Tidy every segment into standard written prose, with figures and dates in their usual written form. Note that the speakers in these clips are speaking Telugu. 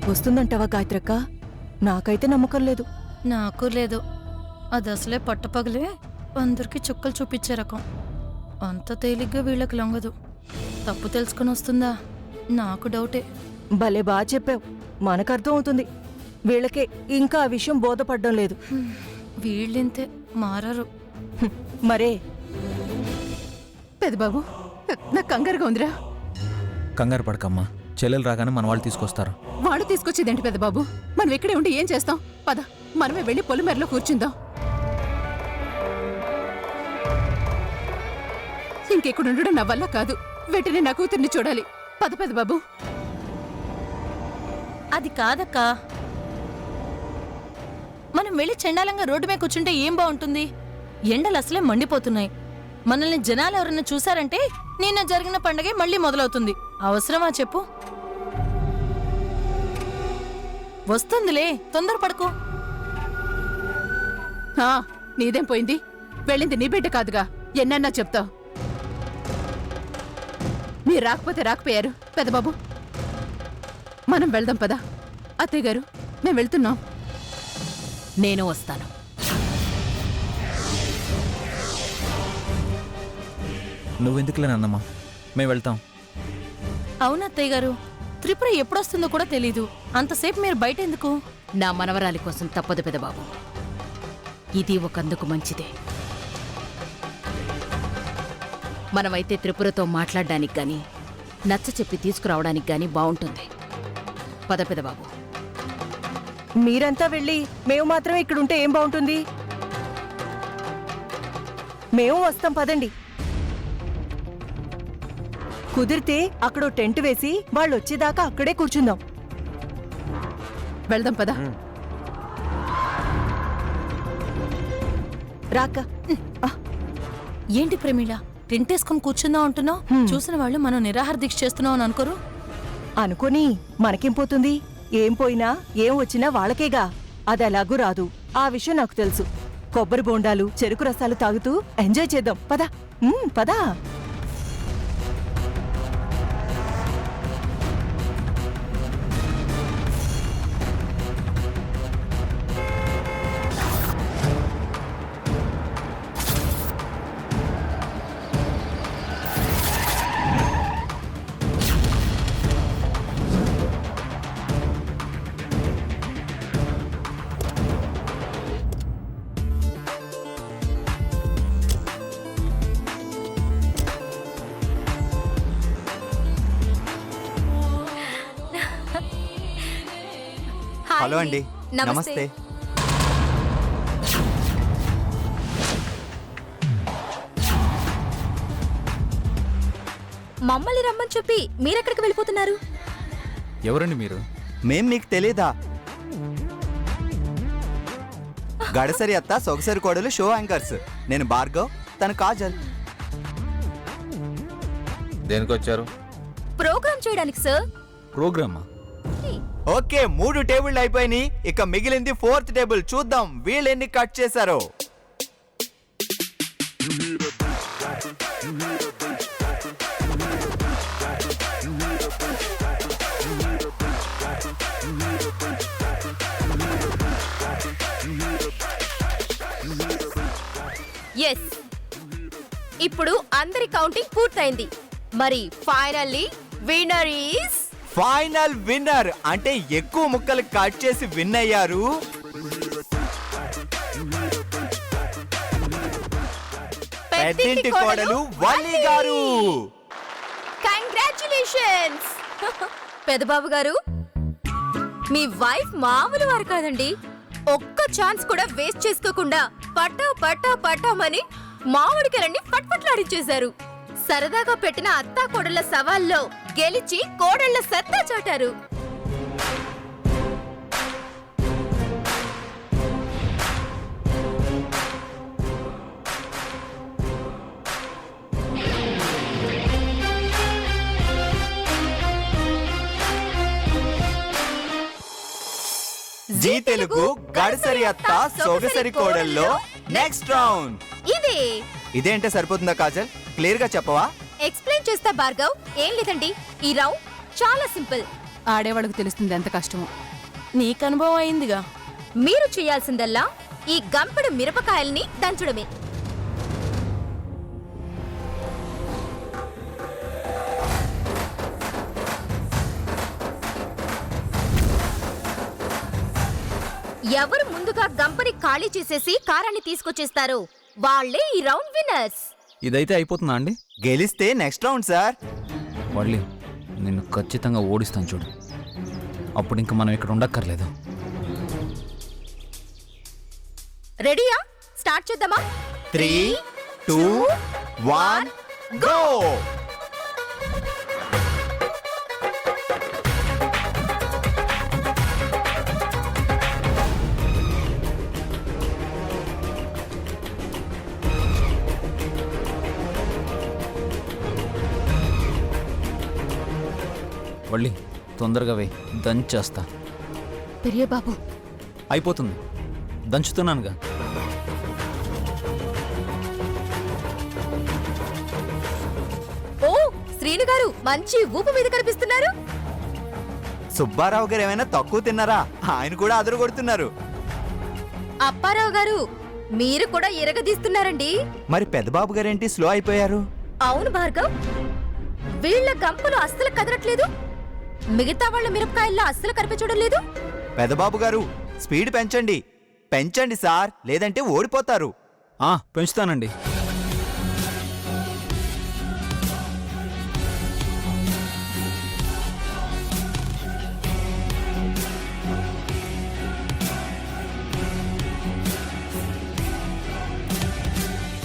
వస్తుందంటావా గాయత్రక్క? నాకైతే నమ్మకం లేదు. నాకు లేదు. అది అసలే పట్టపగలే అందరికీ చుక్కలు చూపించే రకం. అంత తేలిగ్గా వీళ్ళకి లొంగదు. తప్పు తెలుసుకుని వస్తుందా? నాకు డౌటే. భలే బాగా చెప్పావు. మనకర్థం అవుతుంది వీళ్ళకే ఇంకా ఆ విషయం బోధపడ్డం లేదు. వీళ్ళింతే, మారరు. మరే పెద్దబాబు, నాకు కంగారుగా ఉందిరా. కంగారు పడకమ్మా, చెల్లెలు రాగానే మన వాళ్ళు తీసుకొస్తారు. వాడు తీసుకొచ్చేదేంటి పెద్దబాబు? మనం ఇక్కడే ఉండి ఏం చేస్తాం? పద, మనమే వెళ్ళి పొలిమేరలో కూర్చుందాం. ఇంకెక్కడ ఉండడం నా వల్ల కాదు. వెంటనే నా కూతుర్ని చూడాలి. పద పెద్దబాబు. అది కాదక్కా, మనం వెళ్ళి చండాలంగా రోడ్డు మీద కూర్చుంటే ఏం బాగుంటుంది? ఎండలు అసలే మండిపోతున్నాయి. మనల్ని జనాలు ఎవరన్నా చూశారంటే నిన్న జరిగిన పండగే మళ్ళీ మొదలవుతుంది. అవసరమా చెప్పు? వస్తుందిలే, తొందరపడకు. నీదేం పోయింది? వెళ్ళింది నీ బిడ్డ కాదుగా, ఎన్నన్నా చెప్తావు. మీరు రాకపోతే రాకపోయారు. పెద్దబాబు, మనం వెళ్దాం పదా. అత్తయ్య గారు, మేము వెళ్తున్నాం. నేను వస్తాను. నువ్వెందుకులేనన్నమ్మా, మేము వెళ్తాం. అవునత్తయ్య గారు, త్రిపుర ఎప్పుడొస్తుందో కూడా తెలీదు. అంతసేపు మీరు బయట ఎందుకు? నా మనవరాలి కోసం తప్పదు పెదబాబు. ఇది ఒకందుకు మంచిదే. మనమైతే త్రిపురతో మాట్లాడడానికి గాని నచ్చ చెప్పి తీసుకురావడానికి గాని బావుంటుంది. పద పెదబాబు. మీరంతా వెళ్ళి మేము మాత్రమే ఇక్కడుంటే ఏం బాగుంటుంది? మేము వస్తాం, పదండి. కుదిరితే అక్కడ టెంట్ వేసి వాళ్ళు వచ్చేదాకా అక్కడే కూర్చుందాం. వెళ్దాం పదా. రాక ఏంటి ప్రమీళ, టెంటేసుకుని కూర్చుందాం అంటున్నావు? చూసిన వాళ్ళు మనం నిరాహార దీక్ష చేస్తున్నాం అని అనుకోరు? అనుకోని మనకేం పోతుంది? ఏం పోయినా ఏం వచ్చినా వాళ్ళకేగా. అది ఎలాగూ రాదు, ఆ విషయం నాకు తెలుసు. కొబ్బరి బోండాలు, చెరుకు రసాలు తాగుతూ ఎంజాయ్ చేద్దాం. పదా పదా. హలో అండి, నమస్తే. మమ్మల్ని రమ్మని చెప్పి మీరెక్కడికి వెళ్ళిపోతున్నారు? ఎవరండి మీరు? మేం మీకు తెలీదా? గడసరి అత్త, సొగసరి కోడలు షో యాంకర్స్. నేను భార్గవ్, తను కాజల్. దేనికొచ్చారు? ప్రోగ్రామ్ చేయడానికి సార్. ప్రోగ్రామా? ఓకే, 3 టేబుల్ అయిపోయినాయి. ఇక మిగిలింది 4th టేబుల్. చూద్దాం వీళ్ళు ఎన్ని కట్ చేశారో. ఎస్, ఇప్పుడు అందరి కౌంటింగ్ పూర్తయింది. మరి finally winner is... final winner అంటే ఎక్కువ ముక్కలు కట్ చేసి విన్ అయ్యారు పెద్దింటి కోడలు వల్లి గారు. కంగ్రాచులేషన్స్ పెదబాబు గారు. మీ వైఫ్ మామూలు వారు కాదండి. ఒక్క ఛాన్స్ కూడా వేస్ట్ చేసుకోకుండా పటామని మామిడికాయలన్నీ ఫట్ఫట్లాడిచ్చేశారు. సరదాగా పెట్టిన అత్తా కోడళ్ల సవాల్లో గెలిచి కోడళ్ల సత్తా చాటారు. జీ తెలుగు గడసరి అత్త సొగసరి కోడల్లో నెక్స్ట్ రౌండ్ ఇదేంటే సరిపోతుందా కాజల్? క్లియర్ గా చెప్పవా? ఎక్స్ప్లెయిన్ చేస్తా భార్గవ్. ఏం లేదండి, ఈ రౌండ్ చాలా సింపుల్. ఆడేవాళ్ళకు తెలుస్తుంది ఎంత కష్టమో. నీకు అనుభవం అయిందిగా. మీరు చేయాల్సిందల్లా ఈ గంపెడు మిరపకాయల్ని దంచడమే. ఎవరు ముందుగా గంపని ఖాళీ చేసేసి కారాన్ని తీసుకొచ్చేస్తారో వాళ్ళే ఈ రౌండ్ విన్నర్స్. ఇదైతే అయిపోతుందా అండి? గెలిస్తే నెక్స్ట్ రౌండ్ సార్. వల్లి, నిన్ను ఖచ్చితంగా ఓడిస్తాను చూడు. అప్పుడు ఇంకా మనం ఇక్కడ ఉండక్కర్లేదు. రెడీయా? స్టార్ట్ చేద్దామా? 3, 2, 1 గో. వల్లి, తొందరగా వేయి, దంచేస్తా. పెరియ బాబు, అయిపోతుంది, దంచుతున్నానుగా. ఓ శ్రీను గారు మంచి ఊపు మీద కనిపిస్తున్నారు. సుబ్బారావు గారు ఏమైనా తక్కువ తిన్నారా? ఆయన కూడా అదరు కొడుతున్నారు. అప్పారావు గారు మీరు కూడా ఎరగదీస్తున్నారండి. మరి పెద్దబాబు గారేంటి స్లో అయిపోయారు? అవును భార్గవ్, వీళ్ళ గంపలు అస్సలు కదలట్లేదు. మిగతా వాళ్ళ మిరపకాయల్లో అస్సలు కనిపించడం లేదు. పెద్దబాబు గారు స్పీడ్ పెంచండి, పెంచండి సార్, లేదంటే ఓడిపోతారు. పెంచుతానండి.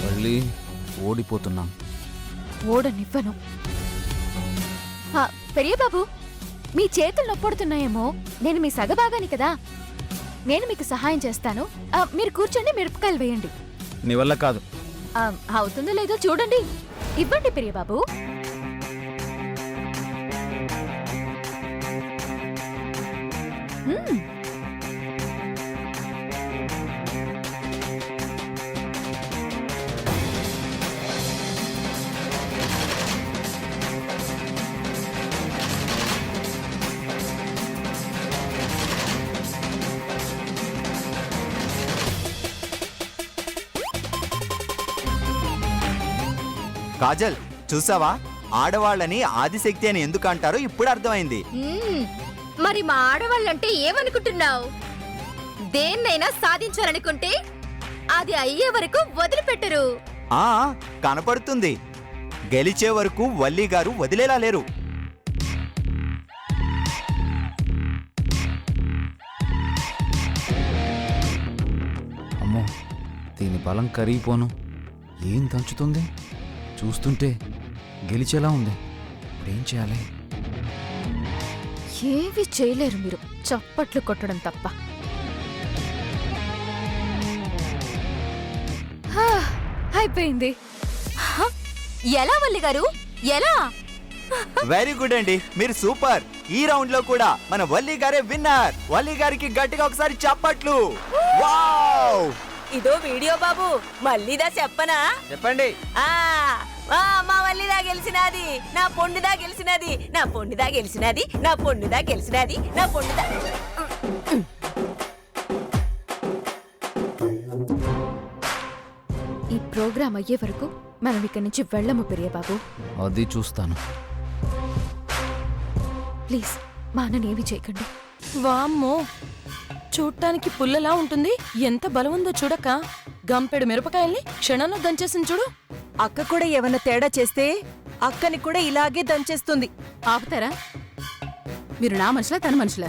వల్లి, ఓడిపోతున్నాం. ఓడనివ్వను. పెరియ బాబు, మీ చేతులు నొప్పడుతున్నాయేమో. నేను మీ సగభాగాని కదా, నేను మీకు సహాయం చేస్తాను. మీరు కూర్చొని మిరపకాయలు వేయండి. నీ వల్ల కాదు. అవుతుందో లేదో చూడండి. ఇవ్వండి పెరియ బాబు. కాజల్, చూసావా? ఆడవాళ్ళని ఆదిశక్తి అని ఎందుకు అంటారో ఇప్పుడు అర్థమైంది. మరి మా ఆడవాళ్ళంటే ఏమనుకుంటున్నావు? దేన్నైనా సాధించాలనుకుంటే అది అయ్యే వరకు వదిలిపెట్టరు. కనపడుతుంది. గెలిచే వరకు వల్లి గారు వదిలేలా లేరు. అమ్మో, దీని బలం కరిగిపోను. ఏం దంచుతుంది? చూస్తుంటే గెలిచేలా ఉంది. ఇప్పుడేం చేయాలి? ఏవి చేయలేరు మీరు, చప్పట్లు కొట్టడం తప్ప. అయిపోయింది. ఎలా వల్లి గారు, ఎలా? వెరీ గుడ్ అండి, మీరు సూపర్. ఈ రౌండ్ లో కూడా మన వల్లి గారే విన్నర్. వల్లి గారికి గట్టిగా ఒకసారి చప్పట్లు. వావ్! ఇదో వీడియో బాబు, మళ్ళీదా చెప్పనా? చెప్పండి. మా వల్లిదా గెలిచినది, నా పొండిదా గెలిచినది, నా పొండిదా గెలిచినది, నా పొండిదా గెలిచినది, నా పొండిదా. ఈ ప్రోగ్రాం అయ్యే వరకు మనం ఇక్కడి నుంచి వెళ్ళము పెరియ బాబు. అది చూస్తాను. ప్లీజ్ మా అన్ననేమి చేయకండి. వామ్మో, చూడటానికి పుల్లలా ఉంటుంది. ఎంత బలం ఉందో చూడక. గంపెడు మిరపకాయల్ని క్షణంలో దంచేసింది చూడు. అక్క కూడా ఏమన్నా తేడా చేస్తే అక్కని కూడా ఇలాగే దంచేస్తుంది. ఆపుతారా? మీరు నా మనుషులా, తన మనుషులా?